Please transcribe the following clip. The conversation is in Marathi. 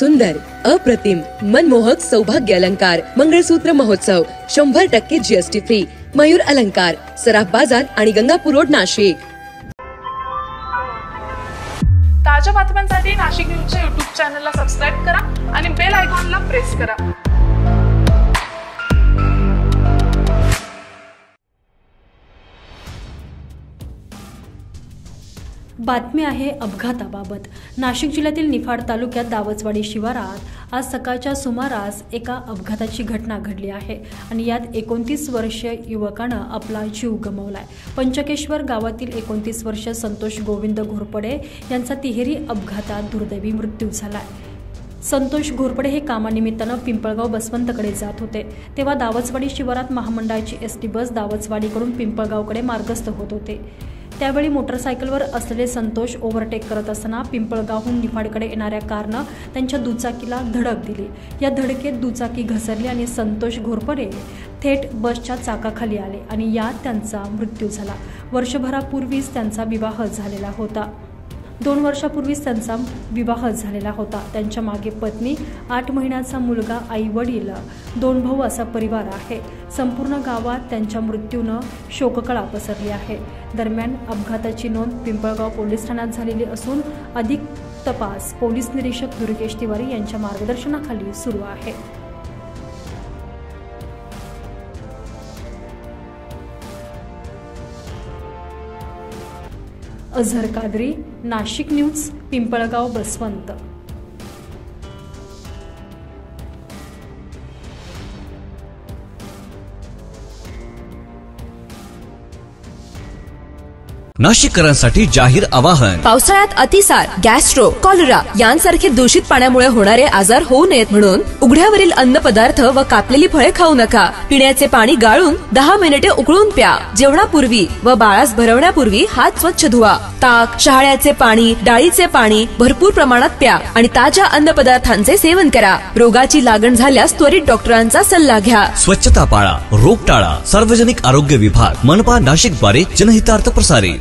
सुंदर, अप्रतिम, मनमोहक सौभाग्य अलंकार मंगळसूत्र महोत्सव 100% GST फ्री. मयूर अलंकार, सराफ बाजार आणि गंगापूर रोड, नाशिक. ताज्या बातम्यांसाठी नाशिक न्यूजच्या YouTube चॅनलला सबस्क्राइब करा आणि बेल आयकॉनला प्रेस करा. बातमी आहे अपघाताबाबत. नाशिक जिल्ह्यातील निफाड तालुक्यात दावचवाडी शिवारात आज सकाळच्या सुमारास एका अपघाताची घटना घडली आहे आणि यात 29 वर्षीय युवकानं आपला जीव गमावलाय. पंचकेश्वर गावातील 29 वर्षीय संतोष गोविंद घोरपडे यांचा तिहेरी अपघातात दुर्दैवी मृत्यू झालाय. संतोष घोरपडे हे कामानिमित्तानं पिंपळगाव बसवंतकडे जात होते तेव्हा दावचवाडी शिवारात महामंडळाची एसटी बस दावचवाडीकडून पिंपळगावकडे मार्गस्थ होत होते. त्यावेळी मोटरसायकलवर असलेले संतोष ओव्हरटेक करत असताना पिंपळगावहून निफाडकडे येणाऱ्या कारनं त्यांच्या दुचाकीला धडक दिली. या धडकेत दुचाकी घसरली आणि संतोष घोरपडे थेट बसच्या चाकाखाली आले आणि यात त्यांचा मृत्यू झाला. वर्षभरापूर्वीच त्यांचा विवाह झालेला होता. 2 वर्षापूर्वीच त्यांचा विवाह झालेला होता. त्यांच्या मागे पत्नी, 8 महिन्याचा मुलगा, आई वडील, 2 भाऊ असा परिवार आहे. संपूर्ण गावात त्यांच्या मृत्यूनं शोककळा पसरली आहे. दरम्यान अपघाताची नोंद पिंपळगाव पोलीस ठाण्यात झालेली असून अधिक तपास पोलीस निरीक्षक दुर्गेश तिवारी यांच्या मार्गदर्शनाखाली सुरू आहे. अझहर कादरी, नाशिक न्यूज, पिंपळगाव बसवंत. नाशिककरांसाठी जाहीर आवाहन. पावसाळ्यात अतिसार, गॅस्ट्रो, कॉलरा यांसारखे दूषित पाण्यामुळे होणारे आजार होऊ नयेत म्हणून उघड्यावरील अन्नपदार्थ व कापलेली फळे खाऊ नका. पिण्याचे पाणी गाळून 10 मिनिटे उकळून प्या. जेवणापूर्वी व बाळास भरवण्यापूर्वी हात स्वच्छ धुवा. ताक, शहाळ्याचे पाणी, डाळीचे पाणी भरपूर प्रमाणात प्या आणि ताज्या अन्नपदार्थांचे सेवन करा. रोगाची लागण झाल्यास त्वरित डॉक्टरांचा सल्ला घ्या. स्वच्छता पाळा, रोग टाळा. सार्वजनिक आरोग्य विभाग, मनपा नाशिक द्वारे जनहितार्थ प्रसारित.